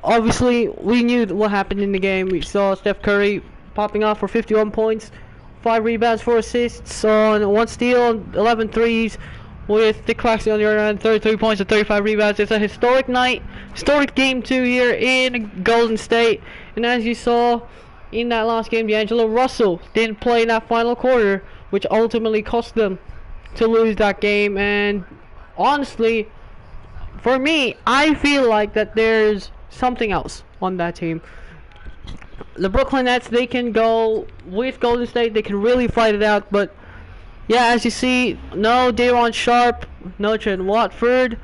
obviously, we knew what happened in the game. We saw Steph Curry popping off for 51 points, 5 rebounds, 4 assists on 1 steal, 11 threes, with Nick Claxton on the other end, 33 points and 35 rebounds. It's a historic night, historic game 2 here in Golden State. And as you saw in that last game, D'Angelo Russell didn't play in that final quarter, which ultimately cost them to lose that game. And honestly, for me, I feel like that there's something else on that team. The Brooklyn Nets, they can go with Golden State, they can really fight it out, but yeah, as you see, no Daron Sharp, no Trent Watford,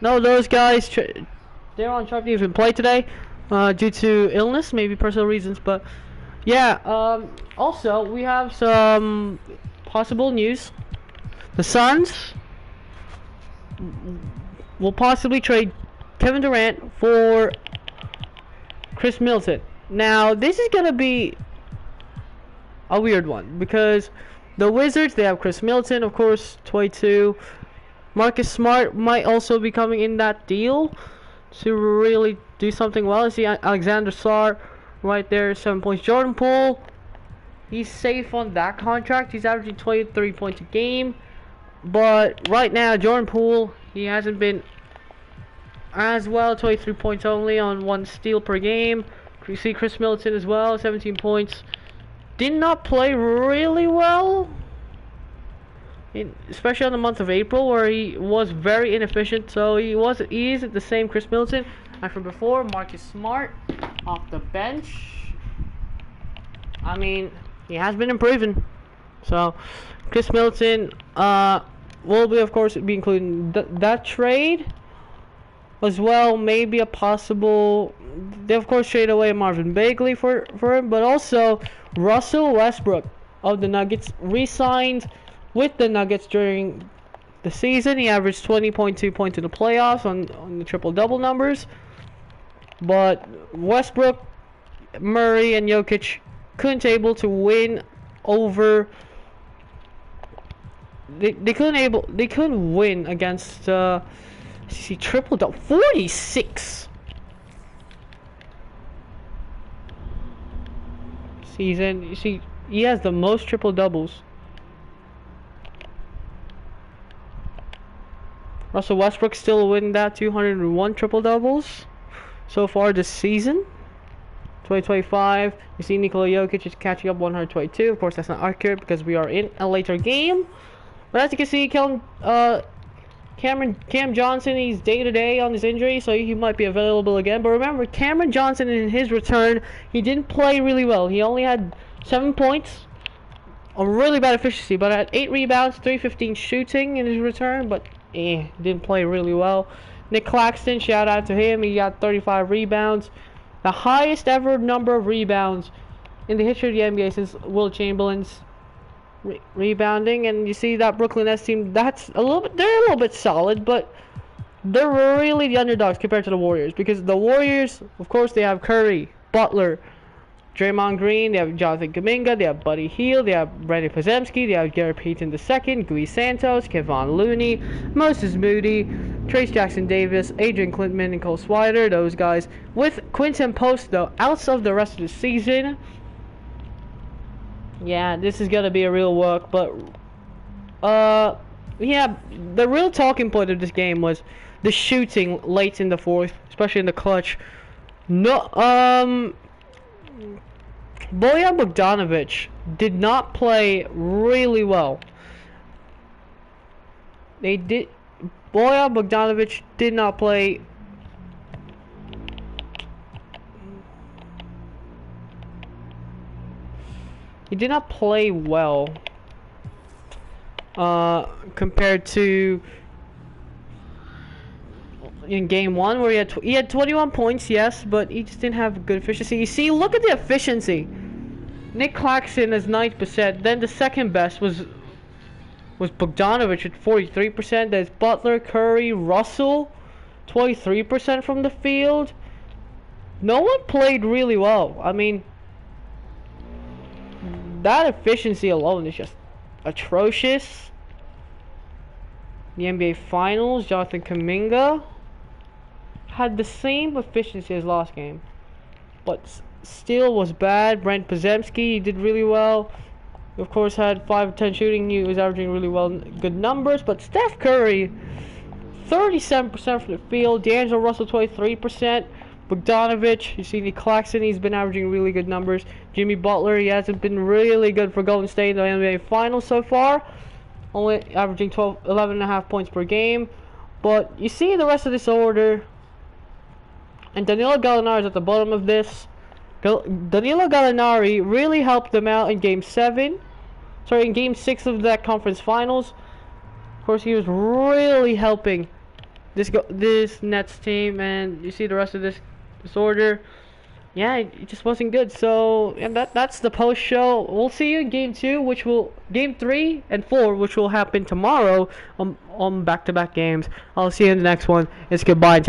no those guys. Daron Sharp didn't even play today due to illness, maybe personal reasons, but yeah, also we have some possible news. The Suns will possibly trade Kevin Durant for Chris Middleton. Now, this is going to be a weird one because the Wizards, they have Chris Middleton, of course, 22. Marcus Smart might also be coming in that deal to really do something well. You see Alexander Sarr right there, 7 points. Jordan Poole, he's safe on that contract. He's averaging 23 points a game. But right now, Jordan Poole, he hasn't been as well. 23 points only on 1 steal per game. You see Chris Middleton as well, 17 points. Did not play really well, especially on the month of April, where he was very inefficient. So he isn't the same Chris Middleton. And from before, Marcus Smart off the bench. I mean, he has been improving. So Chris Middleton will be, of course, be including that trade as well. Maybe a possible. They of course trade away Marvin Bagley for him, but also Russell Westbrook of the Nuggets re-signed with the Nuggets during the season. He averaged 20.2 points in the playoffs on the triple-double numbers. But Westbrook, Murray, and Jokic couldn't able to win over. They couldn't win against triple-double 46. Season. You see, he has the most triple doubles. Russell Westbrook still winning that 201 triple doubles so far this season. 2025. You see Nikola Jokic is catching up 122. Of course, that's not accurate because we are in a later game. But as you can see, Cam Johnson, he's day-to-day on his injury, so he might be available again. But remember, Cameron Johnson, in his return, he didn't play really well. He only had 7 points, a really bad efficiency, but had 8 rebounds, 315 shooting in his return, but didn't play really well. Nick Claxton, shout out to him. He got 35 rebounds, the highest ever number of rebounds in the history of the NBA since Will Chamberlain's rebounding. And you see that Brooklyn Nets team, they're a little bit solid, but they're really the underdogs compared to the Warriors, because the Warriors, of course, they have Curry, Butler, Draymond Green, they have Jonathan Kuminga, they have Buddy Hield, they have Brandon Podziemski, they have Gary Payton II, Gui Santos, Kevon Looney, Moses Moody, Trace Jackson Davis, Adrian Clintman, and Cole Swider, those guys. With Quinton Post, though, out of the rest of the season, yeah, this is gonna be a real work. But yeah, the real talking point of this game was the shooting late in the fourth, especially in the clutch. No, Bojan Bogdanovic did not play really well. Bojan Bogdanovic did not play. He did not play well compared to in game 1, where he had 21 points, yes, but he just didn't have good efficiency. You see, look at the efficiency. Nick Claxton is 9%. Then the second best was Bogdanovic at 43%. There's Butler, Curry, Russell, 23% from the field. No one played really well. I mean, that efficiency alone is just atrocious. The NBA Finals, Jonathan Kuminga had the same efficiency as last game, but still was bad. Brent Pozemski, he did really well. Of course, had 5 of 10 shooting. He was averaging really well, good numbers. But Steph Curry, 37% from the field. D'Angelo Russell, 23%. Bogdanovich, you see, Claxton, he's been averaging really good numbers. Jimmy Butler, he hasn't been really good for Golden State in the NBA Finals so far. Only averaging 11.5 points per game. But you see the rest of this order. And Danilo Gallinari is at the bottom of this. Danilo Gallinari really helped them out in Game 6 of that conference finals. Of course, he was really helping this Nets team, and you see the rest of this order. Yeah, it just wasn't good. So, and that's the post show. We'll see you in Game 3 and 4, which will happen tomorrow on back-to-back games. I'll see you in the next one. It's goodbye.